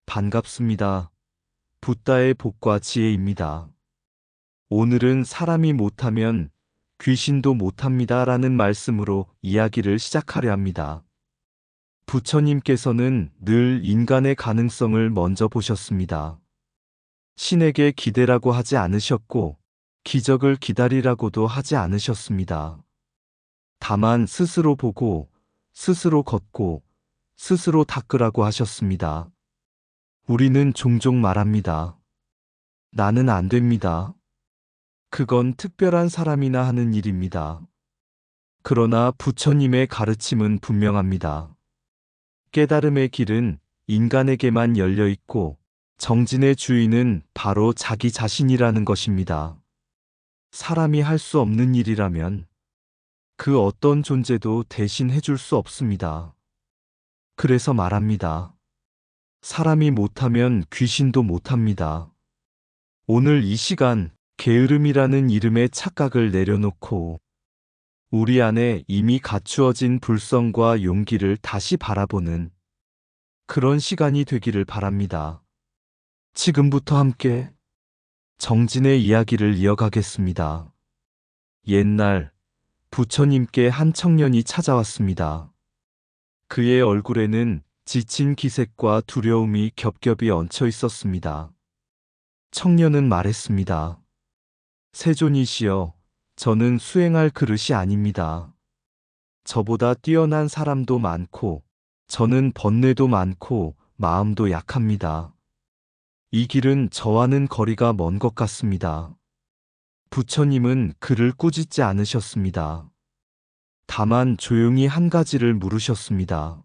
반갑습니다. 붓다의 복과 지혜입니다. 오늘은 사람이 못하면 귀신도 못합니다 라는 말씀으로 이야기를 시작하려 합니다. 부처님께서는 늘 인간의 가능성을 먼저 보셨습니다. 신에게 기대라고 하지 않으셨고, 기적을 기다리라고도 하지 않으셨습니다. 다만 스스로 보고, 스스로 걷고, 스스로 닦으라고 하셨습니다. 우리는 종종 말합니다. 나는 안 됩니다. 그건 특별한 사람이나 하는 일입니다. 그러나 부처님의 가르침은 분명합니다. 깨달음의 길은 인간에게만 열려 있고 정진의 주인은 바로 자기 자신이라는 것입니다. 사람이 할 수 없는 일이라면 그 어떤 존재도 대신 해줄 수 없습니다. 그래서 말합니다. 사람이 못하면 귀신도 못합니다. 오늘 이 시간 게으름이라는 이름의 착각을 내려놓고 우리 안에 이미 갖추어진 불성과 용기를 다시 바라보는 그런 시간이 되기를 바랍니다. 지금부터 함께 정진의 이야기를 이어가겠습니다. 옛날 부처님께 한 청년이 찾아왔습니다. 그의 얼굴에는 지친 기색과 두려움이 겹겹이 얹혀 있었습니다. 청년은 말했습니다. 세존이시여, 저는 수행할 그릇이 아닙니다. 저보다 뛰어난 사람도 많고, 저는 번뇌도 많고, 마음도 약합니다. 이 길은 저와는 거리가 먼 것 같습니다. 부처님은 그를 꾸짖지 않으셨습니다. 다만 조용히 한 가지를 물으셨습니다.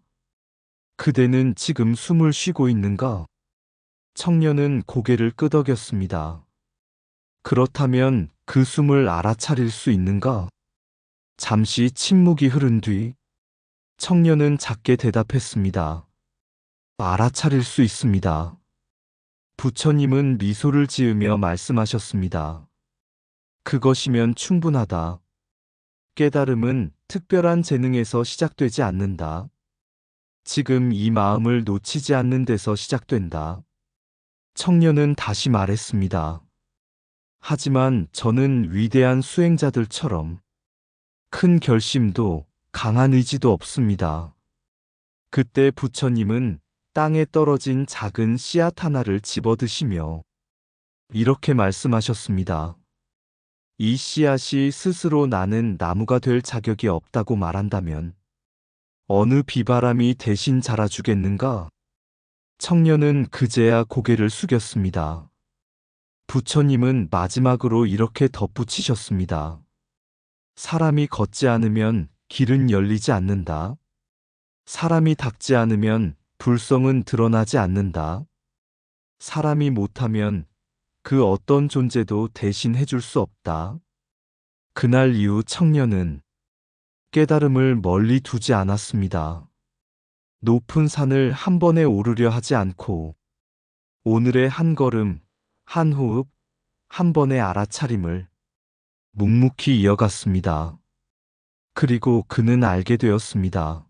그대는 지금 숨을 쉬고 있는가? 청년은 고개를 끄덕였습니다. 그렇다면 그 숨을 알아차릴 수 있는가? 잠시 침묵이 흐른 뒤 청년은 작게 대답했습니다. 알아차릴 수 있습니다. 부처님은 미소를 지으며 말씀하셨습니다. 그것이면 충분하다. 깨달음은 특별한 재능에서 시작되지 않는다. 지금 이 마음을 놓치지 않는 데서 시작된다. 청년은 다시 말했습니다. 하지만 저는 위대한 수행자들처럼 큰 결심도 강한 의지도 없습니다. 그때 부처님은 땅에 떨어진 작은 씨앗 하나를 집어드시며 이렇게 말씀하셨습니다. 이 씨앗이 스스로 나는 나무가 될 자격이 없다고 말한다면 어느 비바람이 대신 자라주겠는가? 청년은 그제야 고개를 숙였습니다. 부처님은 마지막으로 이렇게 덧붙이셨습니다. 사람이 걷지 않으면 길은 열리지 않는다. 사람이 닦지 않으면 불성은 드러나지 않는다. 사람이 못하면 그 어떤 존재도 대신 해줄 수 없다. 그날 이후 청년은 깨달음을 멀리 두지 않았습니다. 높은 산을 한 번에 오르려 하지 않고 오늘의 한 걸음, 한 호흡, 한 번의 알아차림을 묵묵히 이어갔습니다. 그리고 그는 알게 되었습니다.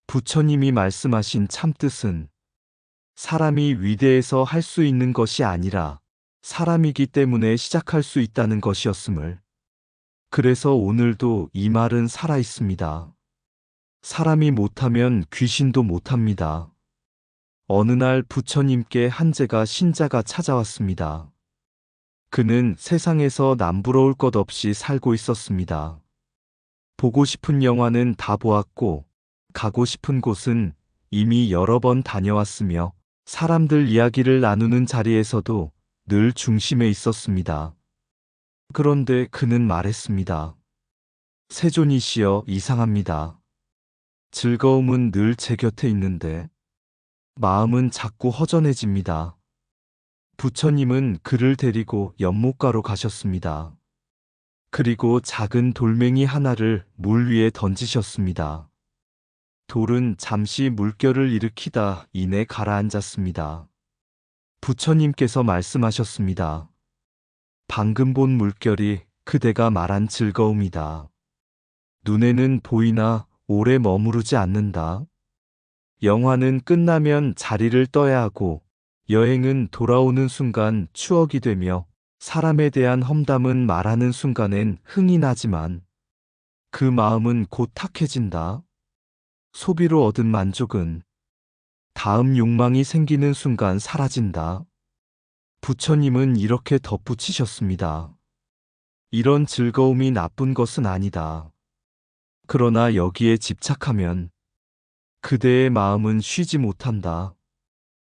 부처님이 말씀하신 참뜻은 사람이 위대해서 할 수 있는 것이 아니라 사람이기 때문에 시작할 수 있다는 것이었음을. 그래서 오늘도 이 말은 살아 있습니다. 사람이 못하면 귀신도 못합니다. 어느 날 부처님께 한제가 신자가 찾아왔습니다. 그는 세상에서 남부러울 것 없이 살고 있었습니다. 보고 싶은 영화는 다 보았고, 가고 싶은 곳은 이미 여러 번 다녀왔으며, 사람들 이야기를 나누는 자리에서도 늘 중심에 있었습니다. 그런데 그는 말했습니다. 세존이시여, 이상합니다. 즐거움은 늘 제 곁에 있는데 마음은 자꾸 허전해집니다. 부처님은 그를 데리고 연못가로 가셨습니다. 그리고 작은 돌멩이 하나를 물 위에 던지셨습니다. 돌은 잠시 물결을 일으키다 이내 가라앉았습니다. 부처님께서 말씀하셨습니다. 방금 본 물결이 그대가 말한 즐거움이다. 눈에는 보이나 오래 머무르지 않는다. 영화는 끝나면 자리를 떠야 하고 여행은 돌아오는 순간 추억이 되며 사람에 대한 험담은 말하는 순간엔 흥이 나지만 그 마음은 곧 탁해진다. 소비로 얻은 만족은 다음 욕망이 생기는 순간 사라진다. 부처님은 이렇게 덧붙이셨습니다. 이런 즐거움이 나쁜 것은 아니다. 그러나 여기에 집착하면 그대의 마음은 쉬지 못한다.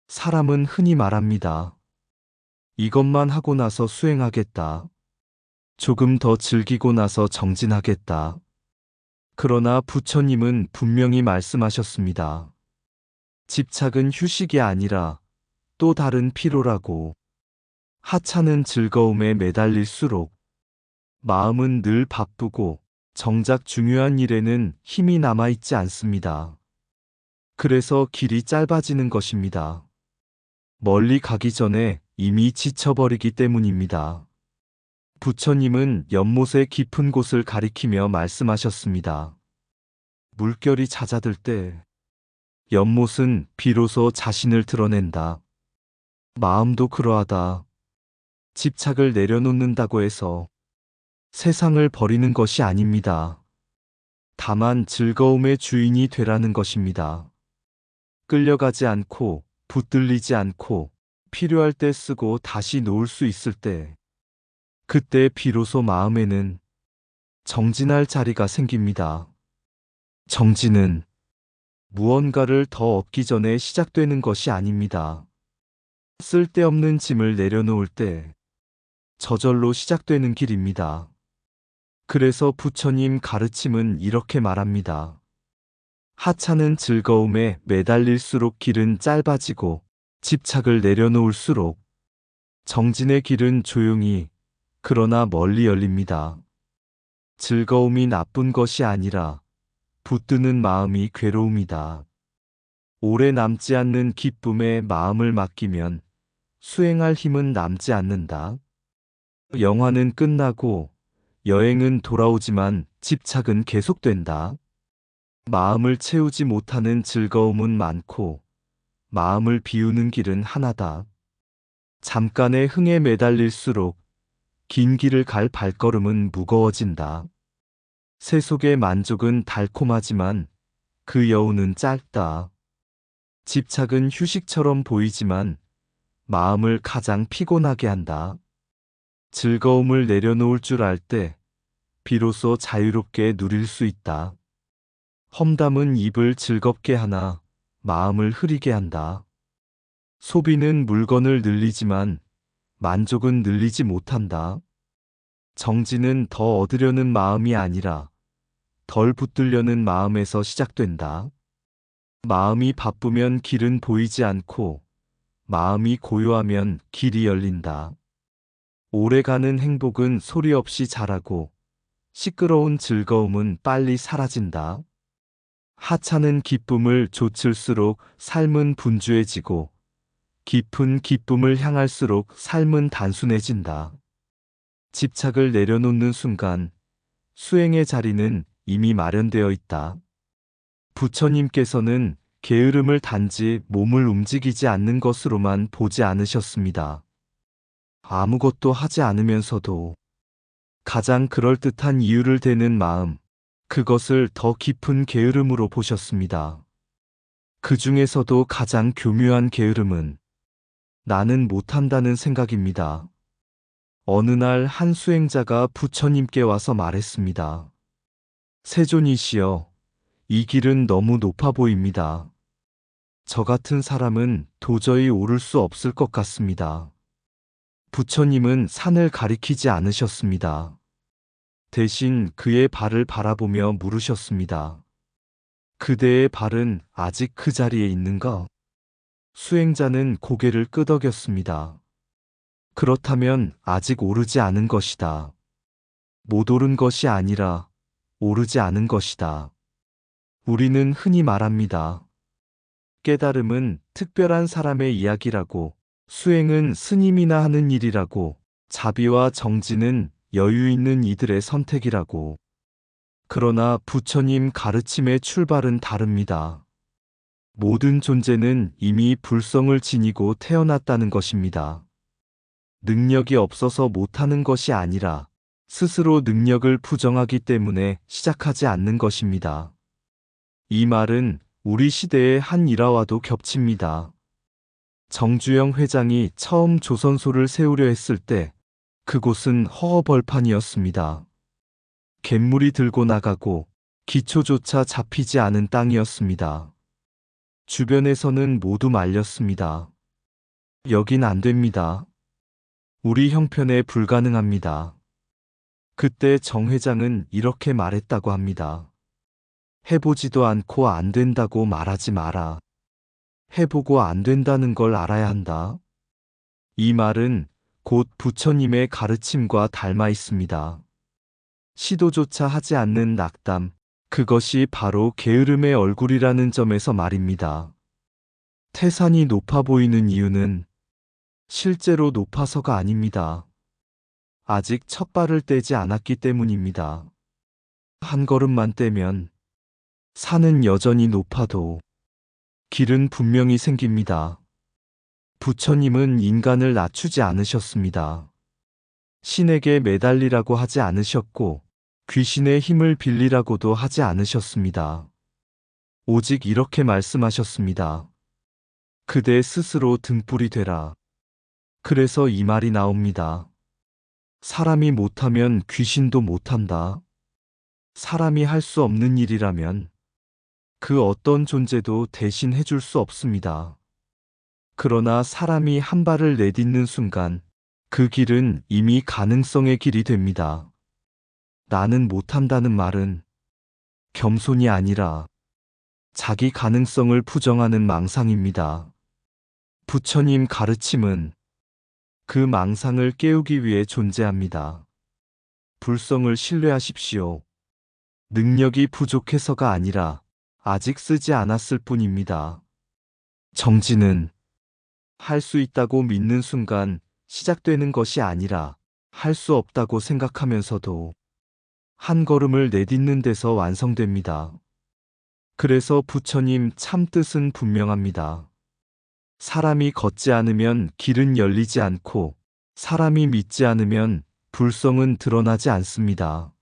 사람은 흔히 말합니다. 이것만 하고 나서 수행하겠다. 조금 더 즐기고 나서 정진하겠다. 그러나 부처님은 분명히 말씀하셨습니다. 집착은 휴식이 아니라 또 다른 피로라고. 하찮은 즐거움에 매달릴수록 마음은 늘 바쁘고 정작 중요한 일에는 힘이 남아있지 않습니다. 그래서 길이 짧아지는 것입니다. 멀리 가기 전에 이미 지쳐버리기 때문입니다. 부처님은 연못의 깊은 곳을 가리키며 말씀하셨습니다. 물결이 잦아들 때 연못은 비로소 자신을 드러낸다. 마음도 그러하다. 집착을 내려놓는다고 해서 세상을 버리는 것이 아닙니다. 다만 즐거움의 주인이 되라는 것입니다. 끌려가지 않고 붙들리지 않고 필요할 때 쓰고 다시 놓을 수 있을 때 그때 비로소 마음에는 정진할 자리가 생깁니다. 정진은 무언가를 더 얻기 전에 시작되는 것이 아닙니다. 쓸데없는 짐을 내려놓을 때 저절로 시작되는 길입니다. 그래서 부처님 가르침은 이렇게 말합니다. 하찮은 즐거움에 매달릴수록 길은 짧아지고 집착을 내려놓을수록 정진의 길은 조용히 그러나 멀리 열립니다. 즐거움이 나쁜 것이 아니라 붙드는 마음이 괴로움이다. 오래 남지 않는 기쁨에 마음을 맡기면 수행할 힘은 남지 않는다. 영화는 끝나고 여행은 돌아오지만 집착은 계속된다. 마음을 채우지 못하는 즐거움은 많고 마음을 비우는 길은 하나다. 잠깐의 흥에 매달릴수록 긴 길을 갈 발걸음은 무거워진다. 세속의 만족은 달콤하지만 그 여운은 짧다. 집착은 휴식처럼 보이지만 마음을 가장 피곤하게 한다. 즐거움을 내려놓을 줄 알 때 비로소 자유롭게 누릴 수 있다. 험담은 입을 즐겁게 하나 마음을 흐리게 한다. 소비는 물건을 늘리지만 만족은 늘리지 못한다. 정진은 더 얻으려는 마음이 아니라 덜 붙들려는 마음에서 시작된다. 마음이 바쁘면 길은 보이지 않고 마음이 고요하면 길이 열린다. 오래가는 행복은 소리 없이 자라고 시끄러운 즐거움은 빨리 사라진다. 하찮은 기쁨을 좇을수록 삶은 분주해지고 깊은 기쁨을 향할수록 삶은 단순해진다. 집착을 내려놓는 순간 수행의 자리는 이미 마련되어 있다. 부처님께서는 게으름을 단지 몸을 움직이지 않는 것으로만 보지 않으셨습니다. 아무것도 하지 않으면서도 가장 그럴듯한 이유를 대는 마음, 그것을 더 깊은 게으름으로 보셨습니다. 그 중에서도 가장 교묘한 게으름은 나는 못한다는 생각입니다. 어느 날 한 수행자가 부처님께 와서 말했습니다. 세존이시여, 이 길은 너무 높아 보입니다. 저 같은 사람은 도저히 오를 수 없을 것 같습니다. 부처님은 산을 가리키지 않으셨습니다. 대신 그의 발을 바라보며 물으셨습니다. 그대의 발은 아직 그 자리에 있는가? 수행자는 고개를 끄덕였습니다. 그렇다면 아직 오르지 않은 것이다. 못 오른 것이 아니라 오르지 않은 것이다. 우리는 흔히 말합니다. 깨달음은 특별한 사람의 이야기라고, 수행은 스님이나 하는 일이라고, 자비와 정진은 여유 있는 이들의 선택이라고. 그러나 부처님 가르침의 출발은 다릅니다. 모든 존재는 이미 불성을 지니고 태어났다는 것입니다. 능력이 없어서 못하는 것이 아니라 스스로 능력을 부정하기 때문에 시작하지 않는 것입니다. 이 말은 우리 시대의 한 일화와도 겹칩니다. 정주영 회장이 처음 조선소를 세우려 했을 때 그곳은 허허벌판이었습니다. 갯물이 들고 나가고 기초조차 잡히지 않은 땅이었습니다. 주변에서는 모두 말렸습니다. 여긴 안 됩니다. 우리 형편에 불가능합니다. 그때 정 회장은 이렇게 말했다고 합니다. 해보지도 않고 안 된다고 말하지 마라. 해보고 안 된다는 걸 알아야 한다. 이 말은 곧 부처님의 가르침과 닮아 있습니다. 시도조차 하지 않는 낙담, 그것이 바로 게으름의 얼굴이라는 점에서 말입니다. 태산이 높아 보이는 이유는 실제로 높아서가 아닙니다. 아직 첫 발을 떼지 않았기 때문입니다. 한 걸음만 떼면 산은 여전히 높아도 길은 분명히 생깁니다. 부처님은 인간을 낮추지 않으셨습니다. 신에게 매달리라고 하지 않으셨고 귀신의 힘을 빌리라고도 하지 않으셨습니다. 오직 이렇게 말씀하셨습니다. 그대 스스로 등불이 되라. 그래서 이 말이 나옵니다. 사람이 못하면 귀신도 못한다. 사람이 할 수 없는 일이라면 그 어떤 존재도 대신 해줄 수 없습니다. 그러나 사람이 한 발을 내딛는 순간 그 길은 이미 가능성의 길이 됩니다. 나는 못한다는 말은 겸손이 아니라 자기 가능성을 부정하는 망상입니다. 부처님 가르침은 그 망상을 깨우기 위해 존재합니다. 불성을 신뢰하십시오. 능력이 부족해서가 아니라 아직 쓰지 않았을 뿐입니다. 정진은 할 수 있다고 믿는 순간 시작되는 것이 아니라 할 수 없다고 생각하면서도 한 걸음을 내딛는 데서 완성됩니다. 그래서 부처님 참 뜻은 분명합니다. 사람이 걷지 않으면 길은 열리지 않고 사람이 믿지 않으면 불성은 드러나지 않습니다.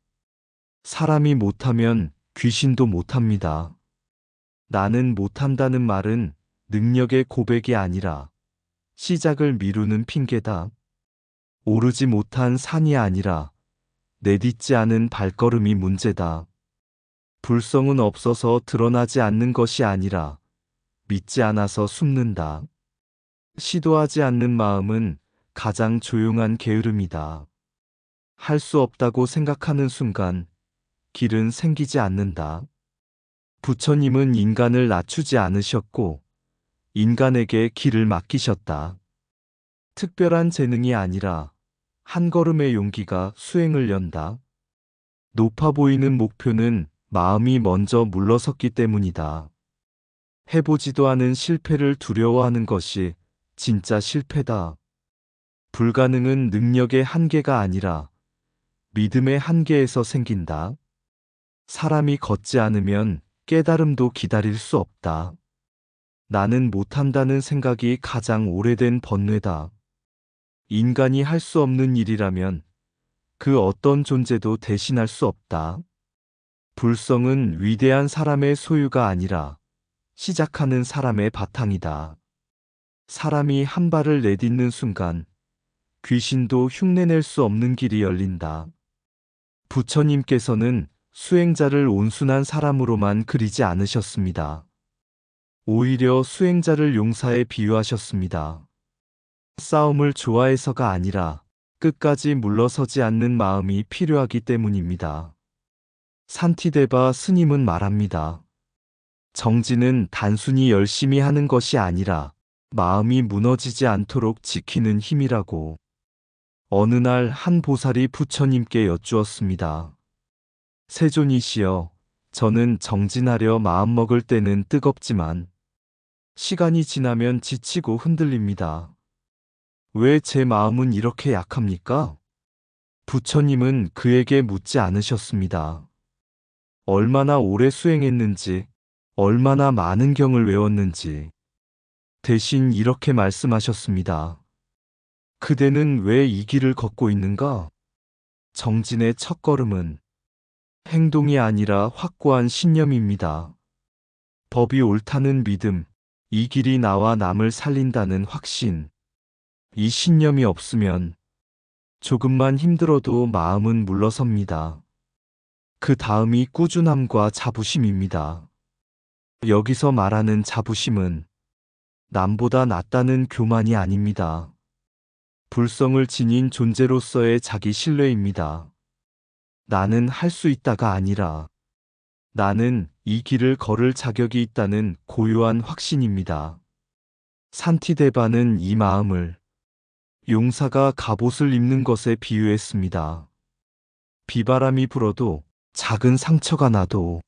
사람이 못하면 귀신도 못합니다. 나는 못한다는 말은 능력의 고백이 아니라 시작을 미루는 핑계다. 오르지 못한 산이 아니라 내딛지 않은 발걸음이 문제다. 불성은 없어서 드러나지 않는 것이 아니라 믿지 않아서 숨는다. 시도하지 않는 마음은 가장 조용한 게으름이다. 할 수 없다고 생각하는 순간 길은 생기지 않는다. 부처님은 인간을 낮추지 않으셨고 인간에게 길을 맡기셨다. 특별한 재능이 아니라 한 걸음의 용기가 수행을 연다. 높아 보이는 목표는 마음이 먼저 물러섰기 때문이다. 해보지도 않은 실패를 두려워하는 것이 진짜 실패다. 불가능은 능력의 한계가 아니라 믿음의 한계에서 생긴다. 사람이 걷지 않으면 깨달음도 기다릴 수 없다. 나는 못한다는 생각이 가장 오래된 번뇌다. 인간이 할 수 없는 일이라면 그 어떤 존재도 대신할 수 없다. 불성은 위대한 사람의 소유가 아니라 시작하는 사람의 바탕이다. 사람이 한 발을 내딛는 순간 귀신도 흉내낼 수 없는 길이 열린다. 부처님께서는 수행자를 온순한 사람으로만 그리지 않으셨습니다. 오히려 수행자를 용사에 비유하셨습니다. 싸움을 좋아해서가 아니라 끝까지 물러서지 않는 마음이 필요하기 때문입니다. 산티데바 스님은 말합니다. 정진은 단순히 열심히 하는 것이 아니라 마음이 무너지지 않도록 지키는 힘이라고. 어느 날 한 보살이 부처님께 여쭈었습니다. 세존이시여, 저는 정진하려 마음먹을 때는 뜨겁지만 시간이 지나면 지치고 흔들립니다. 왜 제 마음은 이렇게 약합니까? 부처님은 그에게 묻지 않으셨습니다. 얼마나 오래 수행했는지, 얼마나 많은 경을 외웠는지. 대신 이렇게 말씀하셨습니다. 그대는 왜 이 길을 걷고 있는가? 정진의 첫걸음은 행동이 아니라 확고한 신념입니다. 법이 옳다는 믿음, 이 길이 나와 남을 살린다는 확신. 이 신념이 없으면 조금만 힘들어도 마음은 물러섭니다. 그 다음이 꾸준함과 자부심입니다. 여기서 말하는 자부심은 남보다 낫다는 교만이 아닙니다. 불성을 지닌 존재로서의 자기 신뢰입니다. 나는 할 수 있다가 아니라 나는 이 길을 걸을 자격이 있다는 고요한 확신입니다. 산티데바는 이 마음을 용사가 갑옷을 입는 것에 비유했습니다. 비바람이 불어도 작은 상처가 나도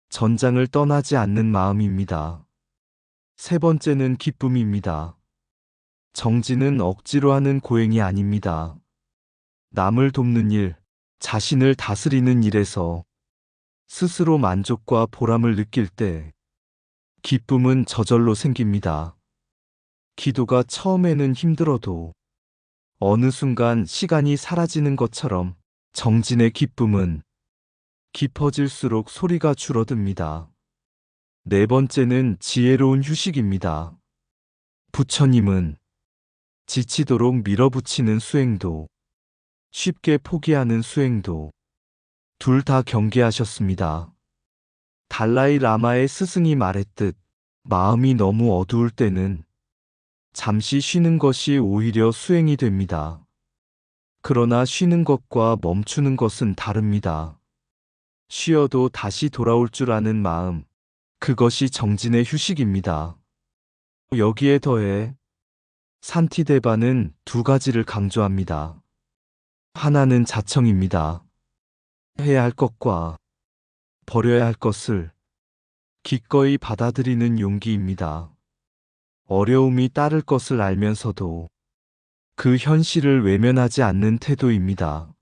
전장을 떠나지 않는 마음입니다. 세 번째는 기쁨입니다. 정진은 억지로 하는 고행이 아닙니다. 남을 돕는 일, 자신을 다스리는 일에서 스스로 만족과 보람을 느낄 때 기쁨은 저절로 생깁니다. 기도가 처음에는 힘들어도 어느 순간 시간이 사라지는 것처럼 정진의 기쁨은 깊어질수록 소리가 줄어듭니다. 네 번째는 지혜로운 휴식입니다. 부처님은 지치도록 밀어붙이는 수행도 쉽게 포기하는 수행도 둘 다 경계하셨습니다. 달라이 라마의 스승이 말했듯 마음이 너무 어두울 때는 잠시 쉬는 것이 오히려 수행이 됩니다. 그러나 쉬는 것과 멈추는 것은 다릅니다. 쉬어도 다시 돌아올 줄 아는 마음, 그것이 정진의 휴식입니다. 여기에 더해 산티데바는 두 가지를 강조합니다. 하나는 자청입니다. 해야 할 것과 버려야 할 것을 기꺼이 받아들이는 용기입니다. 어려움이 따를 것을 알면서도 그 현실을 외면하지 않는 태도입니다.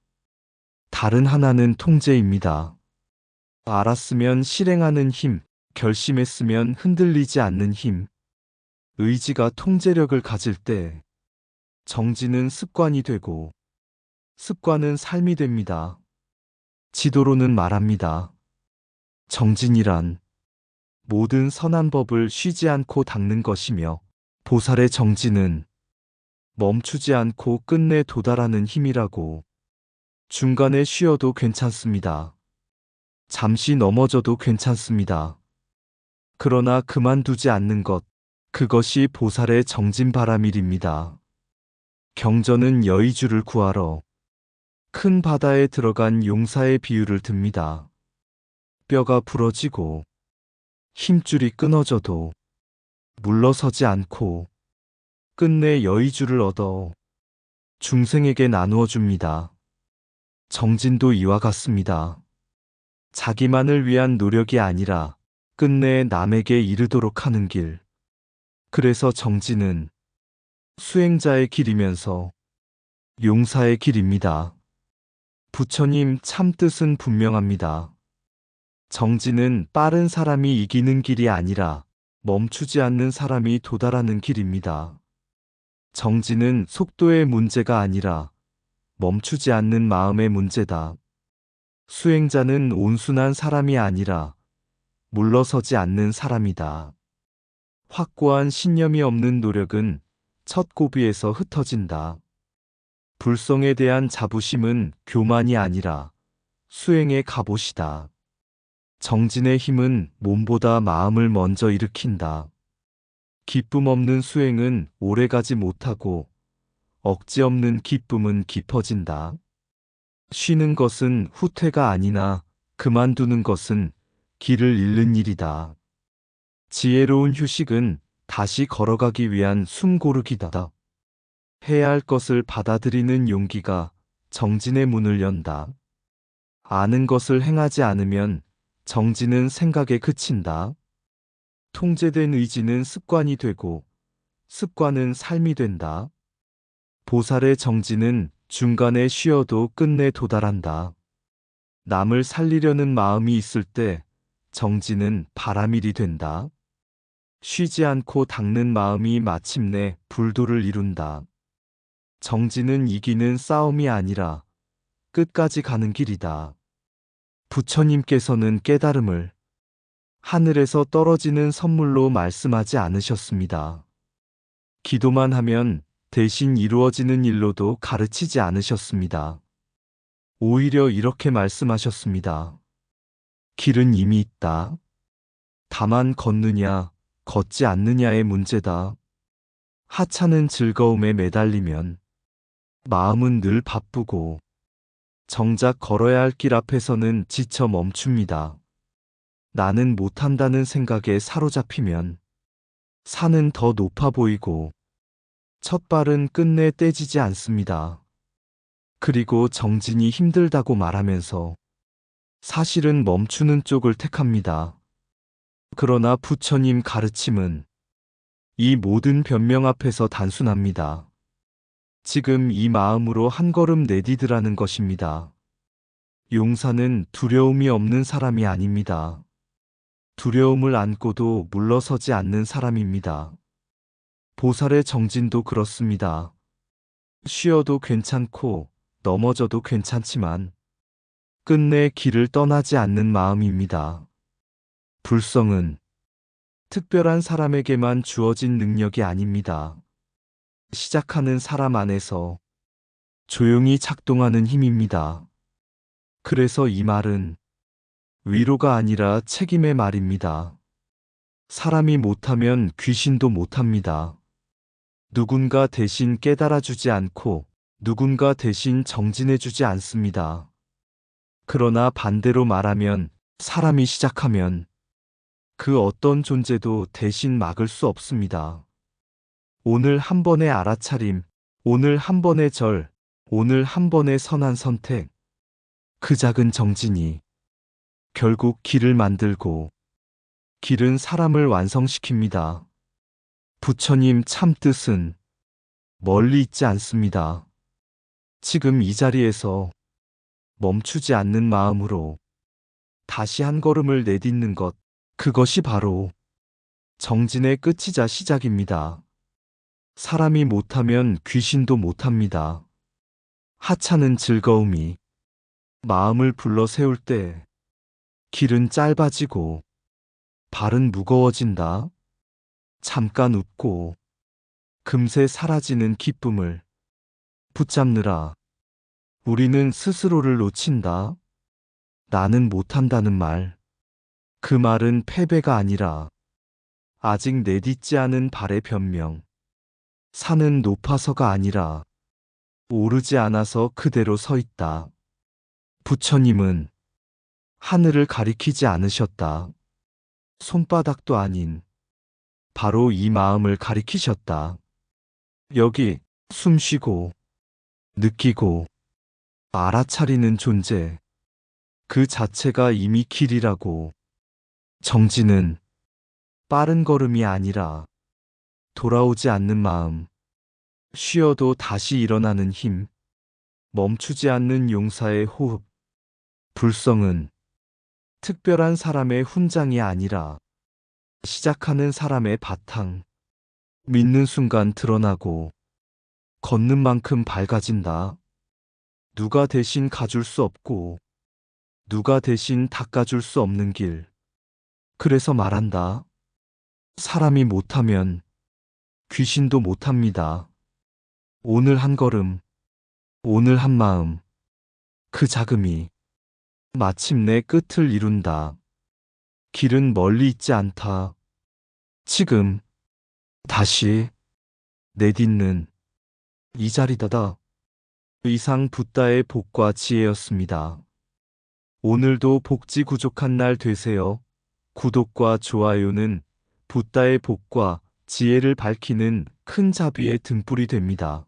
다른 하나는 통제입니다. 알았으면 실행하는 힘, 결심했으면 흔들리지 않는 힘, 의지가 통제력을 가질 때 정진은 습관이 되고 습관은 삶이 됩니다. 지도로는 말합니다. 정진이란 모든 선한 법을 쉬지 않고 닦는 것이며 보살의 정진은 멈추지 않고 끝내 도달하는 힘이라고. 중간에 쉬어도 괜찮습니다. 잠시 넘어져도 괜찮습니다. 그러나 그만두지 않는 것, 그것이 보살의 정진바라밀입니다. 경전은 여의주를 구하러 큰 바다에 들어간 용사의 비유를 듭니다. 뼈가 부러지고 힘줄이 끊어져도 물러서지 않고 끝내 여의주를 얻어 중생에게 나누어 줍니다. 정진도 이와 같습니다. 자기만을 위한 노력이 아니라 끝내 남에게 이르도록 하는 길. 그래서 정진은 수행자의 길이면서 용사의 길입니다. 부처님 참 뜻은 분명합니다. 정진은 빠른 사람이 이기는 길이 아니라 멈추지 않는 사람이 도달하는 길입니다. 정진은 속도의 문제가 아니라 멈추지 않는 마음의 문제다. 수행자는 온순한 사람이 아니라 물러서지 않는 사람이다. 확고한 신념이 없는 노력은 첫 고비에서 흩어진다. 불성에 대한 자부심은 교만이 아니라 수행의 갑옷이다. 정진의 힘은 몸보다 마음을 먼저 일으킨다. 기쁨 없는 수행은 오래가지 못하고 억지 없는 기쁨은 깊어진다. 쉬는 것은 후퇴가 아니나 그만두는 것은 길을 잃는 일이다. 지혜로운 휴식은 다시 걸어가기 위한 숨 고르기다. 해야 할 것을 받아들이는 용기가 정진의 문을 연다. 아는 것을 행하지 않으면 정진은 생각에 그친다. 통제된 의지는 습관이 되고 습관은 삶이 된다. 보살의 정진은 중간에 쉬어도 끝내 도달한다. 남을 살리려는 마음이 있을 때 정진은 바람일이 된다. 쉬지 않고 닦는 마음이 마침내 불도를 이룬다. 정진은 이기는 싸움이 아니라 끝까지 가는 길이다. 부처님께서는 깨달음을 하늘에서 떨어지는 선물로 말씀하지 않으셨습니다. 기도만 하면 대신 이루어지는 일로도 가르치지 않으셨습니다. 오히려 이렇게 말씀하셨습니다. 길은 이미 있다. 다만 걷느냐, 걷지 않느냐의 문제다. 하찮은 즐거움에 매달리면 마음은 늘 바쁘고 정작 걸어야 할 길 앞에서는 지쳐 멈춥니다. 나는 못한다는 생각에 사로잡히면 산은 더 높아 보이고 첫 발은 끝내 떼지지 않습니다. 그리고 정진이 힘들다고 말하면서 사실은 멈추는 쪽을 택합니다. 그러나 부처님 가르침은 이 모든 변명 앞에서 단순합니다. 지금 이 마음으로 한 걸음 내디드라는 것입니다. 용사는 두려움이 없는 사람이 아닙니다. 두려움을 안고도 물러서지 않는 사람입니다. 보살의 정진도 그렇습니다. 쉬어도 괜찮고 넘어져도 괜찮지만 끝내 길을 떠나지 않는 마음입니다. 불성은 특별한 사람에게만 주어진 능력이 아닙니다. 시작하는 사람 안에서 조용히 작동하는 힘입니다. 그래서 이 말은 위로가 아니라 책임의 말입니다. 사람이 못하면 귀신도 못합니다. 누군가 대신 깨달아주지 않고 누군가 대신 정진해주지 않습니다. 그러나 반대로 말하면 사람이 시작하면 그 어떤 존재도 대신 막을 수 없습니다. 오늘 한 번의 알아차림, 오늘 한 번의 절, 오늘 한 번의 선한 선택, 그 작은 정진이 결국 길을 만들고 길은 사람을 완성시킵니다. 부처님 참 뜻은 멀리 있지 않습니다. 지금 이 자리에서 멈추지 않는 마음으로 다시 한 걸음을 내딛는 것, 그것이 바로 정진의 끝이자 시작입니다. 사람이 못하면 귀신도 못합니다. 하찮은 즐거움이 마음을 불러 세울 때 길은 짧아지고 발은 무거워진다. 잠깐 웃고 금세 사라지는 기쁨을 붙잡느라 우리는 스스로를 놓친다. 나는 못한다는 말. 그 말은 패배가 아니라 아직 내딛지 않은 발의 변명. 산은 높아서가 아니라 오르지 않아서 그대로 서 있다. 부처님은 하늘을 가리키지 않으셨다. 손바닥도 아닌 바로 이 마음을 가리키셨다. 여기 숨 쉬고 느끼고 알아차리는 존재, 그 자체가 이미 길이라고. 정진은 빠른 걸음이 아니라 돌아오지 않는 마음, 쉬어도 다시 일어나는 힘, 멈추지 않는 용사의 호흡. 불성은 특별한 사람의 훈장이 아니라 시작하는 사람의 바탕. 믿는 순간 드러나고 걷는 만큼 밝아진다. 누가 대신 가줄 수 없고 누가 대신 닦아줄 수 없는 길. 그래서 말한다. 사람이 못하면 귀신도 못합니다. 오늘 한 걸음, 오늘 한 마음, 그 자금이 마침내 끝을 이룬다. 길은 멀리 있지 않다. 지금 다시 내딛는 이 자리다다. 이상 붓다의 복과 지혜였습니다. 오늘도 복지 구족한 날 되세요. 구독과 좋아요는 붓다의 복과 지혜를 밝히는 큰 자비의 등불이 됩니다.